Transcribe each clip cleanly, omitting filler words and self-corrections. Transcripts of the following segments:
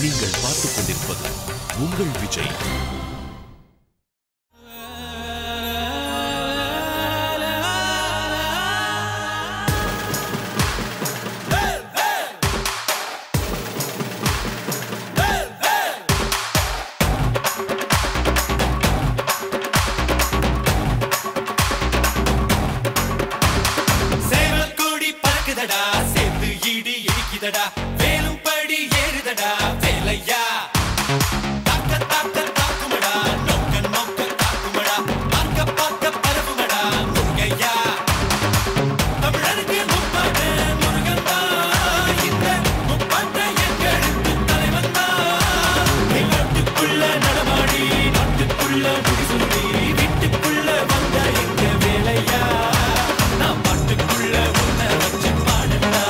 நீங்கள் பார்த்துக் கொண்டிருப்பது உங்கள் விஜய். வேலும் படி ஏறுதடா வேலையா தாக்க தாக்க தாக்குமடா நோக்க நோக்க தாக்குமடா பார்க்க பார்க்க பரவுமடா முருகையா தமிழருக்கு முப்பாட்ட முருகந்தா இந்த முப்பாட்ட எங்களுக்கு தலைவன் தான் நாட்டுக்குள்ள நடமாடி நாட்டுக்குள்ள முடிசூடி வீட்டுக்குள்ள வந்த எங்க வேலையா நான் பாட்டுக்குள்ள உன்னை வச்சு பாடண்டா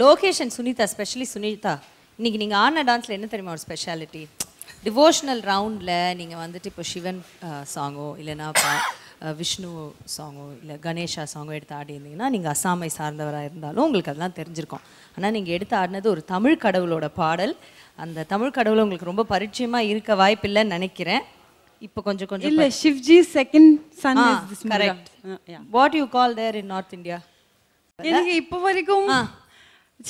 லோகேஷ் அண்ட் சுனிதா, ஸ்பெஷலி சுனிதா, இன்னைக்கு நீங்கள் ஆடின டான்ஸில் என்ன தெரியுமா ஒரு ஸ்பெஷாலிட்டி? டிவோஷனல் ரவுண்டில் நீங்கள் வந்துட்டு இப்போ சிவன் சாங்கோ இல்லைனா விஷ்ணு சாங்கோ இல்லை கணேஷா சாங்கோ எடுத்து ஆடி இருந்தீங்கன்னா நீங்கள் அசாமை சார்ந்தவராக இருந்தாலும் உங்களுக்கு அதெல்லாம் தெரிஞ்சிருக்கும். ஆனால் நீங்கள் எடுத்து ஆடினது ஒரு தமிழ் கடவுளோட பாடல். அந்த தமிழ் கடவுள் உங்களுக்கு ரொம்ப பரிச்சயமாக இருக்க வாய்ப்பில்லைன்னு நினைக்கிறேன். இப்போ கொஞ்சம் கொஞ்சம் இல்லை, Shivji second son is this. Correct. What you call there in north India? எனக்கு இப்போ வரைக்கும்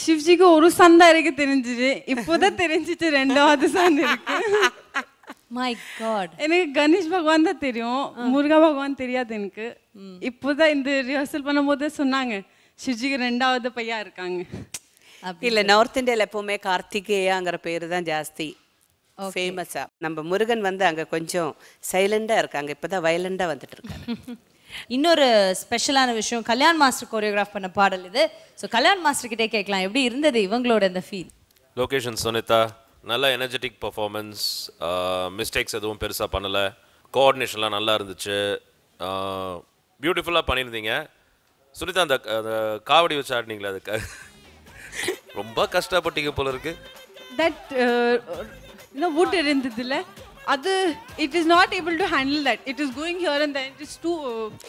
சிவ்ஜிக்கு ஒரு சந்தா இருக்கு தெரிஞ்சிச்சு. இப்போதான் தெரிஞ்சிச்சு ரெண்டாவது சந்தை இருக்கு. மை காட், எனக்கு கணேஷ் பகவான் தான் தெரியும், முருகா பகவான் தெரியாது எனக்கு. இப்போதான் இந்த ரிஹர்சல் பண்ணும்போது சொன்னாங்க சிவ்ஜிக்கு ரெண்டாவது பையா இருக்காங்க. இல்லை, நார்த் இந்தியாவில் எப்பவுமே கார்த்திகேயாங்கிற பேரு தான் ஜாஸ்தி ஃபேமஸா. நம்ம முருகன் வந்து அங்கே கொஞ்சம் சைலண்டா இருக்காங்க, இப்போதான் வயலண்டா வந்துட்டு இருக்காங்க. இன்னொரு ஸ்பெஷலான விஷயம், கல்யாண் மாஸ்டர் கோரியோகிராஃப் பண்ண பாடல் இது. ஸோ கல்யாண் மாஸ்டர் கிட்டே கேட்கலாம், எப்படி இருந்தது இவங்களோட இந்த ஃபீல்? லொகேஷன் சுனிதா நல்ல எனர்ஜெட்டிக் பர்ஃபார்மன்ஸ், மிஸ்டேக்ஸ் எதுவும் பெருசாக பண்ணலை, கோஆர்டினேஷன்லாம் நல்லா இருந்துச்சு, பியூட்டிஃபுல்லாக பண்ணியிருந்தீங்க. சுனிதா அந்த காவடி வச்சு ஆடினீங்களா? அதுக்கு ரொம்ப கஷ்டப்பட்டீங்க போல இருக்கு. தட் wood இருந்ததுல அது it is not able to handle that. It is going here and then it is too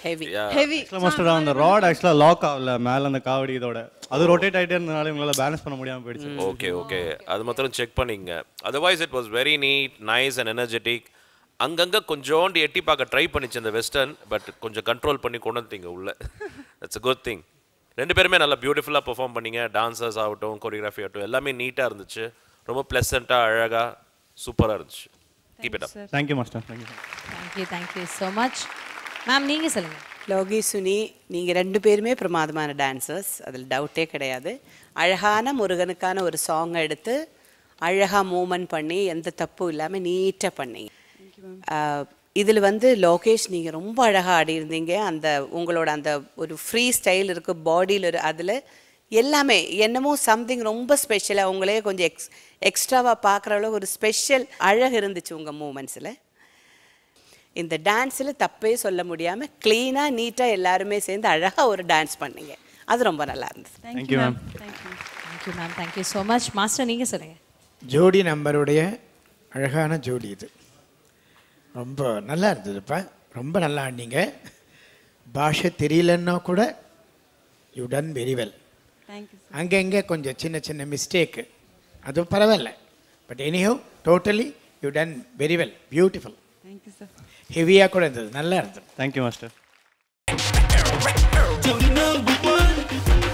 heavy. Master அந்த ராட் ஆக்சுவலா லாக் ஆகல மேல அந்த காவடி இதோட அது ரொட்டேட் ஆயிட்டே இருந்தனால உங்களால பேலன்ஸ் பண்ண முடியாம போயிடுச்சு. ஓகே அது மாத்திரம் செக் பண்ணீங்க. Otherwise it was very neat, nice and energetic. அங்கங்கே கொஞ்சோண்டு எட்டி பார்க்க ட்ரை பண்ணிச்சு அந்த வெஸ்டர்ன், பட் கொஞ்சம் கண்ட்ரோல் பண்ணி கொண்டு வந்துட்டீங்க உள்ள. That's a good thing. 2 பேருமே நல்லா பியூட்டிஃபுல்லாக பெர்ஃபார்ம் பண்ணீங்க. டான்சர்ஸ் ஆகட்டும், கொரியோகிராஃபி ஆகட்டும், எல்லாமே நீட்டாக இருந்துச்சு. ரொம்ப ப்ளசண்ட்டாக, அழகாக, சூப்பராக இருந்துச்சு. Keep it up. Thank you master. Thank you so much. Ma'am நீங்கள் சொல்லுங்கள். லோகி, சுனி, நீங்கள் 2 பேருமே பிரமாதமான டான்சர்ஸ், அதில் டவுட்டே கிடையாது. அழகான முருகனுக்கான ஒரு சாங் எடுத்து அழகாக மூவ்மெண்ட் பண்ணி எந்த தப்பும் இல்லாமல் நீட்டாக பண்ணீங்க. இதில் லோகேஷ் நீங்கள் ரொம்ப அழகாக ஆடியிருந்தீங்க. அந்த உங்களோட அந்த ஒரு ஃப்ரீ ஸ்டைல் இருக்குது பாடியில், அதில் எல்லாமே என்னமோ சம்திங் ரொம்ப ஸ்பெஷலாக உங்களே கொஞ்சம் எக்ஸ்ட்ராவாக பார்க்குற அளவு ஒரு ஸ்பெஷல் அழகு இருந்துச்சு உங்கள் மூமெண்ட்ஸில். இந்த டான்ஸில் தப்பே சொல்ல முடியாமல் க்ளீனாக நீட்டாக எல்லாருமே சேர்ந்து அழகாக ஒரு டான்ஸ் பண்ணீங்க. அது ரொம்ப நல்லா இருந்தது. Thank you ma'am. Thank you ma'am. Thank you so much. Master நீங்கள் சொல்லுங்கள். ஜோடி நம்பருடைய அழகான ஜோடி இது ரொம்ப நல்லா இருந்ததுப்பா. ரொம்ப நல்லா ஆடினீங்க. பாஷை தெரியலன்னா கூட யூ டன் வெரி வெல். அங்கங்கே கொஞ்சம் சின்ன சின்ன மிஸ்டேக்கு, அது பரவாயில்ல. But anyhow totally you done very well, beautiful. ஹெவியாக கூட இருந்தது, நல்லா இருந்தது. Thank you master.